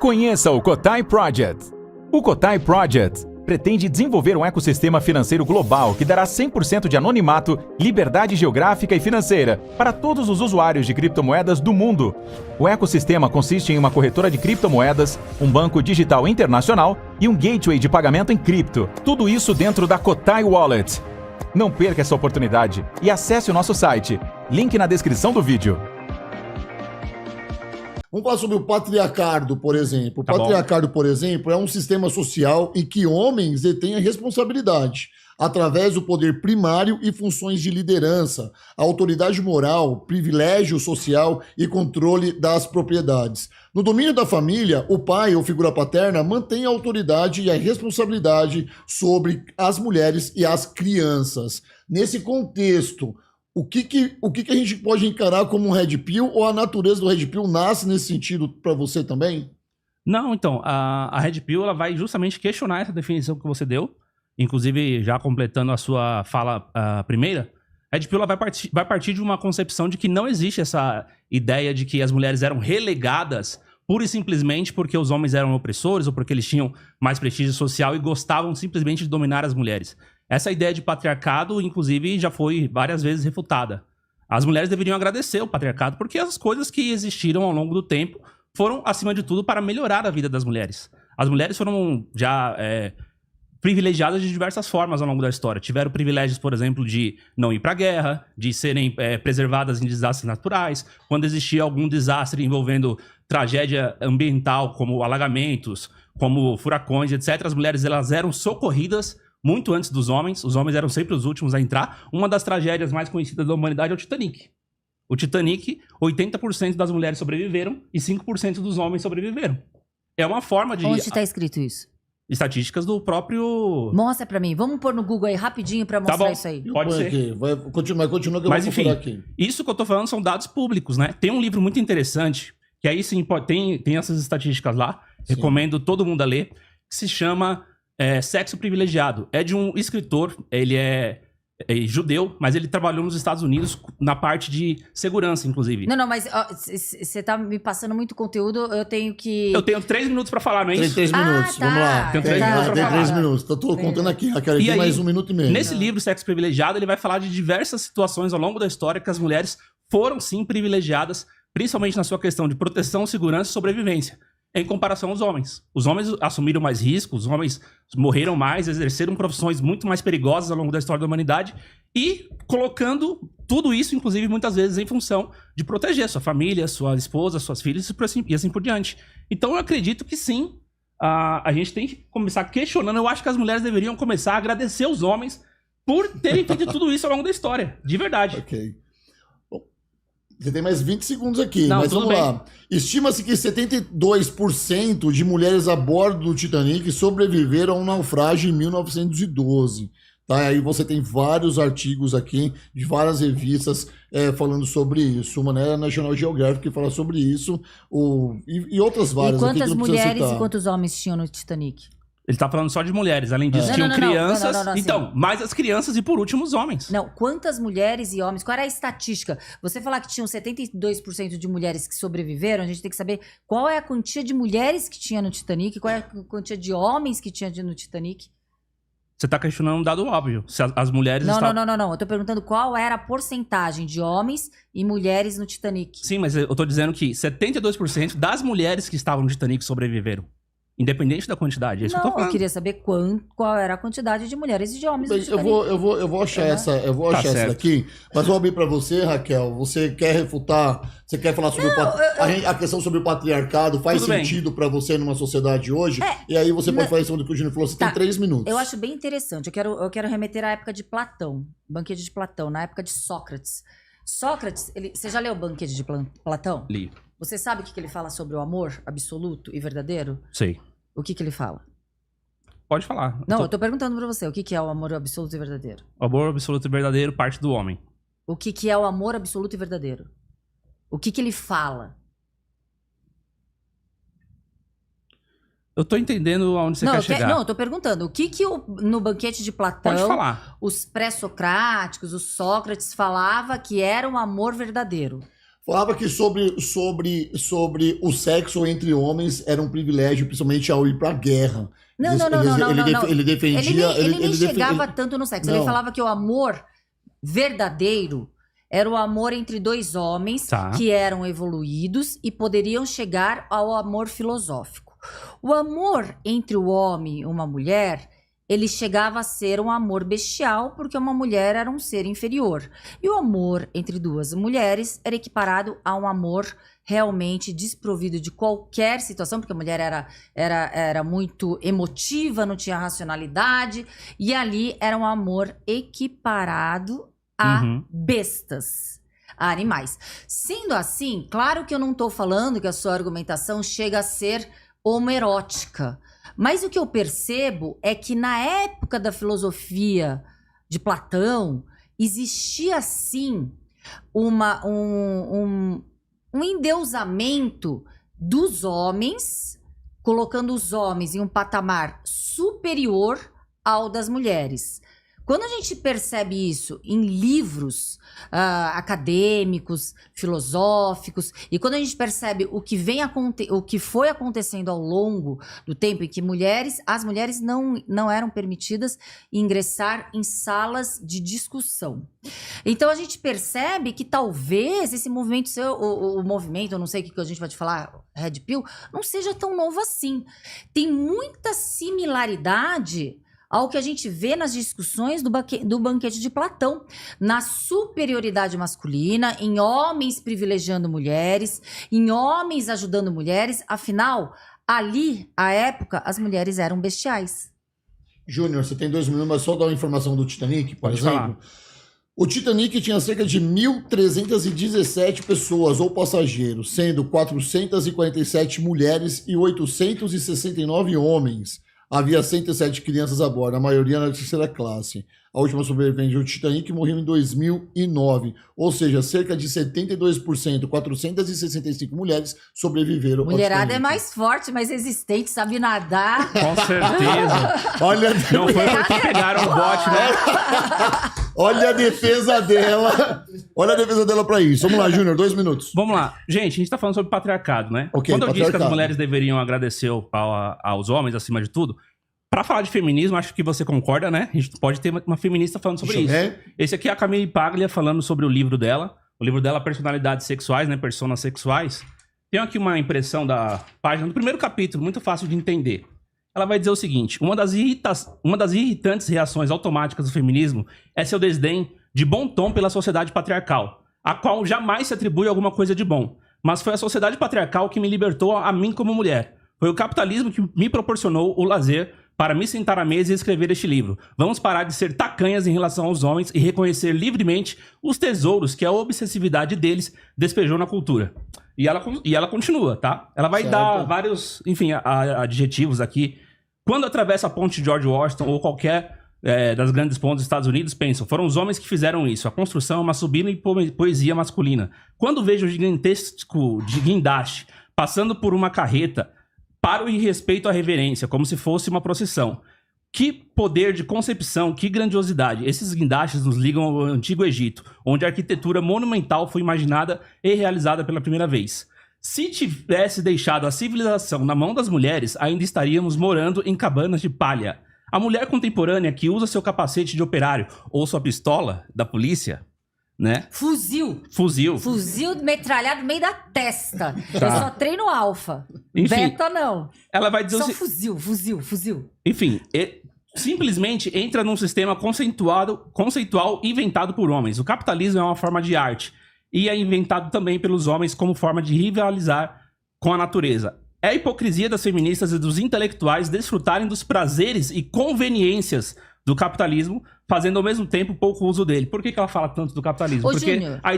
Conheça o Cotai Project. O Cotai Project pretende desenvolver um ecossistema financeiro global que dará 100% de anonimato, liberdade geográfica e financeira para todos os usuários de criptomoedas do mundo. O ecossistema consiste em uma corretora de criptomoedas, um banco digital internacional e um gateway de pagamento em cripto. Tudo isso dentro da Cotai Wallet. Não perca essa oportunidade e acesse o nosso site. Link na descrição do vídeo. Vamos falar sobre o patriarcado, por exemplo. O patriarcado, por exemplo, é um sistema social em que homens detêm a responsabilidade, através do poder primário e funções de liderança, a autoridade moral, privilégio social e controle das propriedades. No domínio da família, o pai ou figura paterna mantém a autoridade e a responsabilidade sobre as mulheres e as crianças. Nesse contexto, o que a gente pode encarar como um Red Pill, ou a natureza do Red Pill nasce nesse sentido para você também? Não, então, a Red Pill ela vai justamente questionar essa definição que você deu, inclusive já completando a sua fala primeira. A Red Pill ela vai partir de uma concepção de que não existe essa ideia de que as mulheres eram relegadas pura e simplesmente porque os homens eram opressores ou porque eles tinham mais prestígio social e gostavam simplesmente de dominar as mulheres. Essa ideia de patriarcado, inclusive, já foi várias vezes refutada. As mulheres deveriam agradecer o patriarcado porque as coisas que existiram ao longo do tempo foram, acima de tudo, para melhorar a vida das mulheres. As mulheres foram já privilegiadas de diversas formas ao longo da história. Tiveram privilégios, por exemplo, de não ir para a guerra, de serem preservadas em desastres naturais. Quando existia algum desastre envolvendo tragédia ambiental, como alagamentos, como furacões, etc., as mulheres elas eram socorridas muito antes dos homens. Os homens eram sempre os últimos a entrar. Uma das tragédias mais conhecidas da humanidade é o Titanic. O Titanic, 80% das mulheres sobreviveram e 5% dos homens sobreviveram. É uma forma de... Onde está escrito isso? Estatísticas do próprio... Mostra pra mim. Vamos pôr no Google aí rapidinho pra mostrar isso aí. Pode ser. Aqui. Continua que eu vou procurar aqui. Isso que eu tô falando são dados públicos, né? Tem um livro muito interessante, que aí sim tem essas estatísticas lá. Sim. Recomendo todo mundo a ler. Que se chama Sexo Privilegiado. É de um escritor, ele é judeu, mas ele trabalhou nos Estados Unidos na parte de segurança, inclusive. Não, mas você tá me passando muito conteúdo, eu tenho que... Eu tenho 3 minutos pra falar, não é isso? 3 minutos, tá. Vamos lá. Tenho 3 minutos pra falar. 3 minutos, tô contando aqui, Raquel, tem mais 1 minuto e meio. Nesse livro, Sexo Privilegiado, ele vai falar de diversas situações ao longo da história que as mulheres foram, sim, privilegiadas, principalmente na sua questão de proteção, segurança e sobrevivência, em comparação aos homens. Os homens assumiram mais riscos, os homens morreram mais, exerceram profissões muito mais perigosas ao longo da história da humanidade e colocando tudo isso, inclusive, muitas vezes em função de proteger sua família, sua esposa, suas filhas e assim por diante. Então, eu acredito que sim, a gente tem que começar questionando. Eu acho que as mulheres deveriam começar a agradecer os homens por terem feito tudo isso ao longo da história, de verdade. Ok. Você tem mais 20 segundos aqui, não, mas vamos lá. Estima-se que 72% de mulheres a bordo do Titanic sobreviveram a um naufrágio em 1912. Tá? Aí você tem vários artigos aqui de várias revistas falando sobre isso. Uma é a National Geographic que fala sobre isso, e outras várias. E quantas aqui que não mulheres citar. e quantos homens tinham no Titanic? Ele tá falando só de mulheres. Além disso, tinham crianças. Não, então, mais as crianças e, por último, os homens. Não, quantas mulheres e homens? Qual era a estatística? Você falar que tinham 72% de mulheres que sobreviveram, a gente tem que saber qual é a quantia de mulheres que tinha no Titanic, qual é a quantia de homens que tinha no Titanic. Você tá questionando um dado óbvio. Se as mulheres não. Eu tô perguntando qual era a porcentagem de homens e mulheres no Titanic. Sim, mas eu tô dizendo que 72% das mulheres que estavam no Titanic sobreviveram. Independente da quantidade. É isso que eu tô falando. Eu queria saber qual era a quantidade de mulheres e de homens. Bem, eu vou achar essa daqui, mas vou abrir para você, Raquel. Você quer refutar? Você quer falar sobre a questão sobre o patriarcado? Faz sentido para você numa sociedade hoje? E aí você pode falar em cima do que o Júnior falou. Você tem 3 minutos. Eu acho bem interessante. Eu quero remeter à época de Platão, Banquete de Platão, na época de Sócrates. Sócrates, você já leu o Banquete de Platão? Li. Você sabe o que ele fala sobre o amor absoluto e verdadeiro? Sei. O que ele fala? Pode falar. Não, eu tô perguntando pra você. O que é o amor absoluto e verdadeiro? O amor absoluto e verdadeiro parte do homem. O que é o amor absoluto e verdadeiro? O que ele fala? Eu tô entendendo aonde você quer chegar. Não, eu tô perguntando. O que no Banquete de Platão... Pode falar. Os pré-socráticos, os Sócrates falava que era um amor verdadeiro? Falava que sobre o sexo entre homens era um privilégio, principalmente ao ir para a guerra. Não. Ele defendia... Ele nem chegava tanto no sexo. Ele falava que o amor verdadeiro era o amor entre dois homens que eram evoluídos e poderiam chegar ao amor filosófico. O amor entre o homem e uma mulher... ele chegava a ser um amor bestial, porque uma mulher era um ser inferior. E o amor entre duas mulheres era equiparado a um amor realmente desprovido de qualquer situação, porque a mulher era muito emotiva, não tinha racionalidade, e ali era um amor equiparado a bestas, a animais. Sendo assim, claro que eu não estou falando que a sua argumentação chega a ser homoerótica, mas o que eu percebo é que na época da filosofia de Platão, existia sim um endeusamento dos homens, colocando os homens em um patamar superior ao das mulheres. Quando a gente percebe isso em livros acadêmicos, filosóficos, e quando a gente percebe o que foi acontecendo ao longo do tempo em que as mulheres não eram permitidas ingressar em salas de discussão. Então a gente percebe que talvez esse movimento, o movimento, eu não sei o que a gente vai te falar, Red Pill, não seja tão novo assim. Tem muita similaridade ao que a gente vê nas discussões do banquete de Platão, na superioridade masculina, em homens privilegiando mulheres, em homens ajudando mulheres. Afinal, ali, à época, as mulheres eram bestiais. Júnior, você tem 2 minutos, mas só dar uma informação do Titanic, por exemplo. Falar. O Titanic tinha cerca de 1.317 pessoas ou passageiros, sendo 447 mulheres e 869 homens. Havia 107 crianças a bordo, a maioria na terceira classe. A última sobrevivente do Titanic morreu em 2009. Ou seja, cerca de 72%, 465 mulheres sobreviveram. Mulherada é mais forte, mais resistente, sabe nadar. Com certeza. Olha, não foi porque pegaram o bote, né? Olha a defesa dela. Olha a defesa dela pra isso. Vamos lá, Júnior, 2 minutos. Vamos lá. Gente, a gente tá falando sobre patriarcado, né? Okay, quando eu disse que as mulheres deveriam agradecer aos homens acima de tudo, pra falar de feminismo, acho que você concorda, né? A gente pode ter uma feminista falando sobre isso. Esse aqui é a Camille Paglia falando sobre o livro dela. O livro dela, Personalidades Sexuais, né? Personas Sexuais. Tem aqui uma impressão da página do primeiro capítulo, muito fácil de entender. Ela vai dizer o seguinte: uma das irritantes reações automáticas do feminismo é seu desdém de bom tom pela sociedade patriarcal, a qual jamais se atribui alguma coisa de bom. Mas foi a sociedade patriarcal que me libertou a mim como mulher. Foi o capitalismo que me proporcionou o lazer para me sentar à mesa e escrever este livro. Vamos parar de ser tacanhas em relação aos homens e reconhecer livremente os tesouros que a obsessividade deles despejou na cultura. E ela continua, tá? Ela vai dar vários, enfim, adjetivos aqui. Quando atravessa a ponte George Washington ou qualquer das grandes pontes dos Estados Unidos, pensam, foram os homens que fizeram isso. A construção é uma sublime poesia masculina. Quando vejo o gigantesco de guindaste passando por uma carreta, paro e respeito a reverência, como se fosse uma procissão. Que poder de concepção, que grandiosidade. Esses guindastes nos ligam ao Antigo Egito, onde a arquitetura monumental foi imaginada e realizada pela primeira vez. Se tivesse deixado a civilização na mão das mulheres, ainda estaríamos morando em cabanas de palha. A mulher contemporânea que usa seu capacete de operário ou sua pistola da polícia, né? Fuzil metralhado no meio da testa. Tá. Eu só treino alfa. Enfim, beta não. Ela vai dizer só fuzil. Enfim, simplesmente entra num sistema conceitual inventado por homens. O capitalismo é uma forma de arte e é inventado também pelos homens como forma de rivalizar com a natureza. É a hipocrisia das feministas e dos intelectuais desfrutarem dos prazeres e conveniências do capitalismo, fazendo ao mesmo tempo pouco uso dele. Por que ela fala tanto do capitalismo? Porque Júnior, a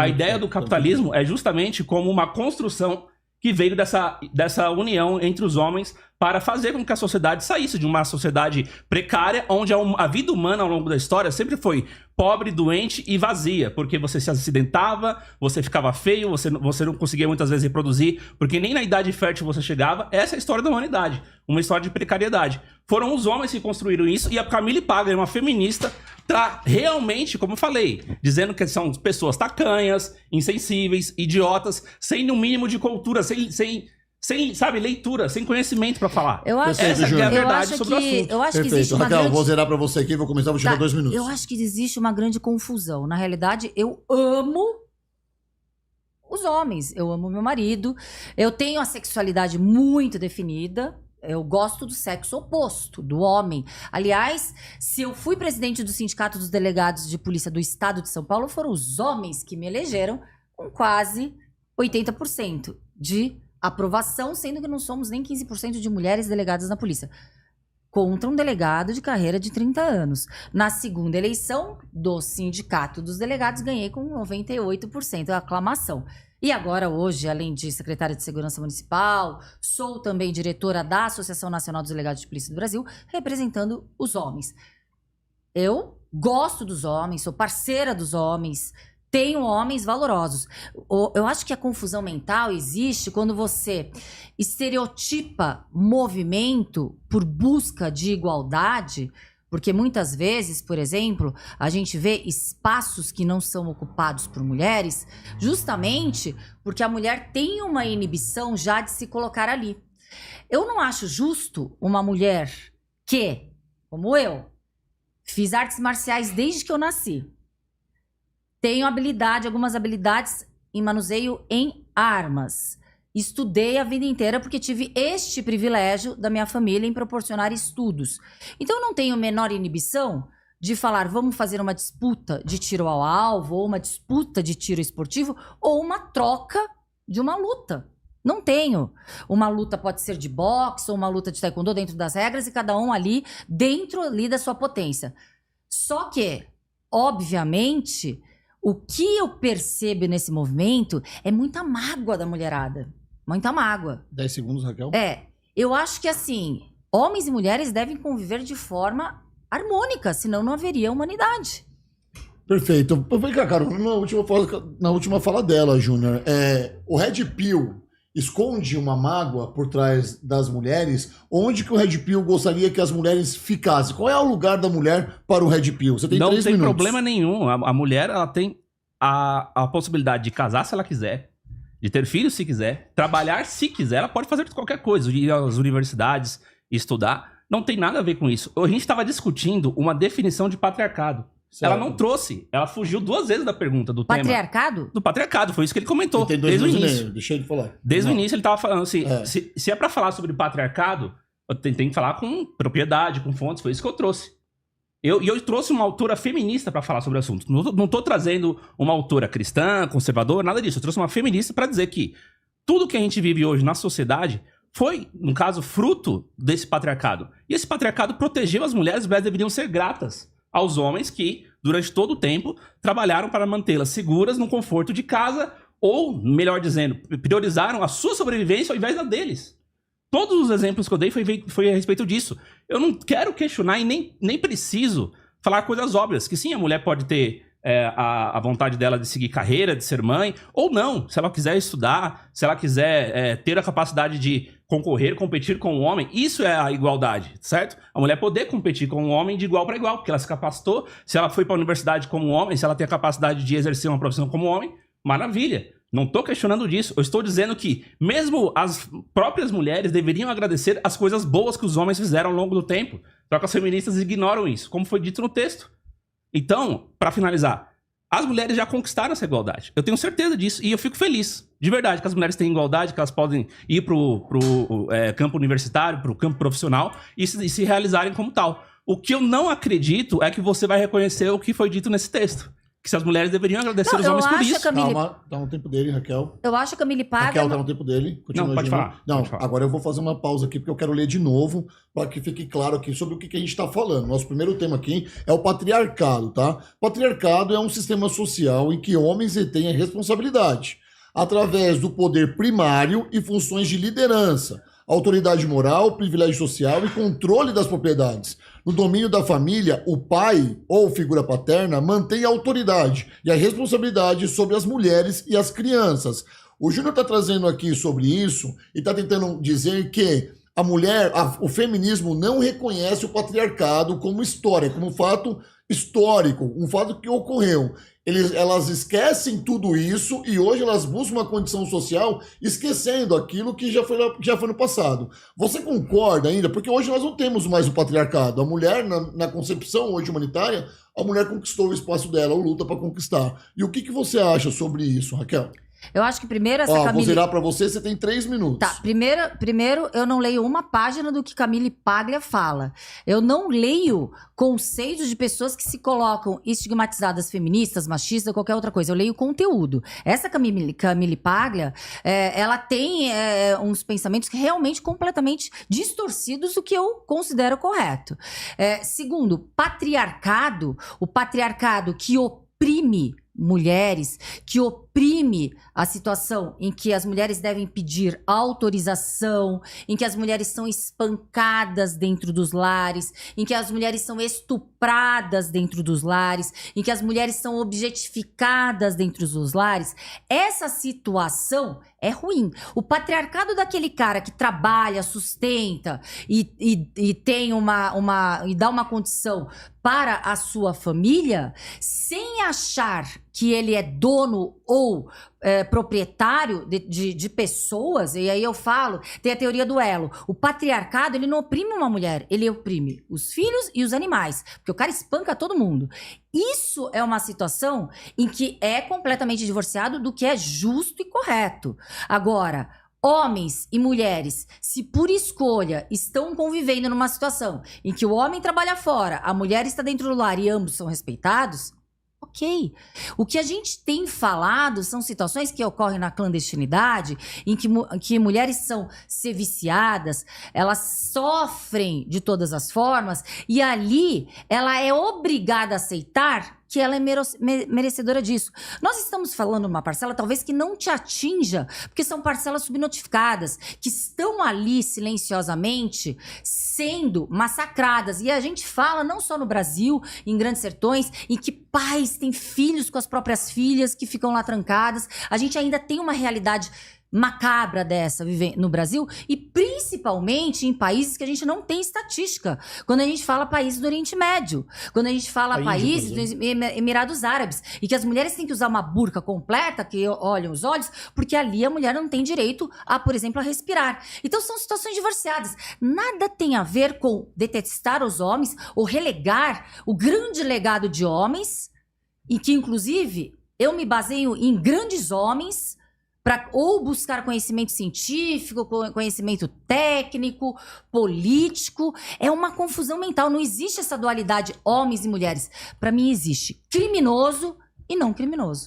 ideia do capitalismo é justamente como uma construção que veio dessa união entre os homens para fazer com que a sociedade saísse de uma sociedade precária, onde a vida humana ao longo da história sempre foi pobre, doente e vazia, porque você se acidentava, você ficava feio, você não conseguia muitas vezes reproduzir, porque nem na idade fértil você chegava. Essa é a história da humanidade, uma história de precariedade. Foram os homens que construíram isso, e a Camille Paglia, uma feminista, tá realmente, como eu falei, dizendo que são pessoas tacanhas, insensíveis, idiotas, sem no mínimo de cultura, sem sabe, leitura, sem conhecimento pra falar. Eu acho, essa é a verdade eu sobre o assunto. Eu acho que Perfeito. existe uma Raquel, grande... vou zerar pra você aqui, vou começar, vou tirar 2 minutos. Eu acho que existe uma grande confusão. Na realidade, eu amo os homens. Eu amo meu marido. Eu tenho a sexualidade muito definida. Eu gosto do sexo oposto, do homem. Aliás, se eu fui presidente do Sindicato dos Delegados de Polícia do Estado de São Paulo, foram os homens que me elegeram com quase 80% de aprovação, sendo que não somos nem 15% de mulheres delegadas na polícia. Contra um delegado de carreira de 30 anos. Na segunda eleição do Sindicato dos Delegados, ganhei com 98% a aclamação. E agora, hoje, além de secretária de Segurança Municipal, sou também diretora da Associação Nacional dos Delegados de Polícia do Brasil, representando os homens. Eu gosto dos homens, sou parceira dos homens, tenho homens valorosos. Eu acho que a confusão mental existe quando você estereotipa movimento por busca de igualdade, porque muitas vezes, por exemplo, a gente vê espaços que não são ocupados por mulheres, justamente porque a mulher tem uma inibição já de se colocar ali. Eu não acho justo uma mulher que, como eu, fiz artes marciais desde que eu nasci, tenho algumas habilidades em manuseio em armas. Estudei a vida inteira porque tive este privilégio da minha família em proporcionar estudos. Então, eu não tenho a menor inibição de falar, vamos fazer uma disputa de tiro ao alvo, ou uma disputa de tiro esportivo, ou uma troca de uma luta. Não tenho. Uma luta pode ser de boxe, ou uma luta de taekwondo dentro das regras, e cada um ali, dentro ali da sua potência. Só que, obviamente, o que eu percebo nesse movimento é muita mágoa da mulherada. Muita mágoa. 10 segundos, Raquel. Eu acho que assim, homens e mulheres devem conviver de forma harmônica, senão não haveria humanidade. Perfeito. Vem cá, Carol, na última fala dela, Júnior, o Red Pill esconde uma mágoa por trás das mulheres? Onde que o Red Pill gostaria que as mulheres ficassem? Qual é o lugar da mulher para o Red Pill? Você tem 3 minutos. Não tem problema nenhum. A mulher, ela tem a possibilidade de casar se ela quiser, de ter filhos se quiser, trabalhar se quiser, ela pode fazer qualquer coisa, ir às universidades, estudar. Não tem nada a ver com isso. A gente estava discutindo uma definição de patriarcado. Certo. Ela não trouxe, ela fugiu 2 vezes da pergunta do patriarcado? Tema. Do patriarcado, foi isso que ele comentou. Tem 2 desde o início. Deixa ele falar. Desde o início ele estava falando assim, se é para falar sobre patriarcado, tem que falar com propriedade, com fontes, foi isso que eu trouxe. Eu trouxe uma autora feminista para falar sobre o assunto. Não tô trazendo uma autora cristã, conservadora, nada disso. Eu trouxe uma feminista para dizer que tudo que a gente vive hoje na sociedade foi, no caso, fruto desse patriarcado. E esse patriarcado protegeu as mulheres deveriam ser gratas aos homens que, durante todo o tempo, trabalharam para mantê-las seguras no conforto de casa ou, melhor dizendo, priorizaram a sua sobrevivência ao invés da deles. Todos os exemplos que eu dei foi a respeito disso. Eu não quero questionar e nem preciso falar coisas óbvias, que sim, a mulher pode ter a vontade dela de seguir carreira, de ser mãe, ou não, se ela quiser estudar, se ela quiser ter a capacidade de concorrer, competir com o homem, isso é a igualdade, certo? A mulher poder competir com o homem de igual para igual, porque ela se capacitou, se ela foi para a universidade como homem, se ela tem a capacidade de exercer uma profissão como homem, maravilha. Não estou questionando disso, eu estou dizendo que mesmo as próprias mulheres deveriam agradecer as coisas boas que os homens fizeram ao longo do tempo, só que as feministas ignoram isso, como foi dito no texto. Então, para finalizar, as mulheres já conquistaram essa igualdade. Eu tenho certeza disso e eu fico feliz, de verdade, que as mulheres têm igualdade, que elas podem ir pro campo universitário, pro campo profissional e se realizarem como tal. O que eu não acredito é que você vai reconhecer o que foi dito nesse texto. Que se as mulheres deveriam agradecer os homens por isso. Calma, tá no tempo dele, Raquel. Eu acho que a Camille Paglia... Raquel, tá no tempo dele. Continua. Não, pode falar. Não, pode falar. Agora eu vou fazer uma pausa aqui, porque eu quero ler de novo, para que fique claro aqui sobre o que a gente está falando. Nosso primeiro tema aqui é o patriarcado, tá? Patriarcado é um sistema social em que homens detêm a responsabilidade, através do poder primário e funções de liderança, autoridade moral, privilégio social e controle das propriedades. No domínio da família, o pai ou figura paterna mantém a autoridade e a responsabilidade sobre as mulheres e as crianças. O Júnior está trazendo aqui sobre isso e está tentando dizer que a mulher, o feminismo não reconhece o patriarcado como história, como fato histórico, um fato que ocorreu. Elas esquecem tudo isso e hoje elas buscam uma condição social esquecendo aquilo que já foi no passado. Você concorda ainda? Porque hoje nós não temos mais o patriarcado. A mulher, na concepção hoje humanitária, a mulher conquistou o espaço dela, ou luta para conquistar. E o que você acha sobre isso, Raquel? Eu acho que primeiro essa Camille... Camille... Vou zerar pra você tem 3 minutos. Tá, primeiro eu não leio uma página do que Camille Paglia fala. Eu não leio conceitos de pessoas que se colocam estigmatizadas, feministas, machistas, qualquer outra coisa. Eu leio conteúdo. Essa Camille Paglia, ela tem uns pensamentos que realmente completamente distorcidos do que eu considero correto. Segundo, patriarcado, o patriarcado que oprime mulheres, que oprime a situação em que as mulheres devem pedir autorização, em que as mulheres são espancadas dentro dos lares, em que as mulheres são estupradas dentro dos lares, em que as mulheres são objetificadas dentro dos lares. Essa situação é ruim. O patriarcado daquele cara que trabalha, sustenta e tem e dá uma condição para a sua família, sem achar que ele é dono ou proprietário de pessoas, e aí eu falo, tem a teoria do elo. O patriarcado, ele não oprime uma mulher, ele oprime os filhos e os animais, porque o cara espanca todo mundo. Isso é uma situação em que é completamente divorciado do que é justo e correto. Agora, homens e mulheres, se por escolha estão convivendo numa situação em que o homem trabalha fora, a mulher está dentro do lar e ambos são respeitados, ok. O que a gente tem falado são situações que ocorrem na clandestinidade, em que mulheres são viciadas, elas sofrem de todas as formas, e ali ela é obrigada a aceitar que ela é merecedora disso. Nós estamos falando uma parcela talvez que não te atinja, porque são parcelas subnotificadas, que estão ali silenciosamente sendo massacradas. E a gente fala não só no Brasil, em grandes sertões, em que pais têm filhos com as próprias filhas que ficam lá trancadas. A gente ainda tem uma realidade macabra dessa no Brasil e principalmente em países que a gente não tem estatística. Quando a gente fala países do Oriente Médio, quando a gente fala países dos Emirados Árabes, e que as mulheres têm que usar uma burca completa, que olham os olhos, porque ali a mulher não tem direito a, por exemplo, a respirar. Então são situações divorciadas. Nada tem a ver com detestar os homens ou relegar o grande legado de homens, em que inclusive eu me baseio em grandes homens para ou buscar conhecimento científico, conhecimento técnico, político. É uma confusão mental. Não existe essa dualidade homens e mulheres. Para mim existe criminoso e não criminoso.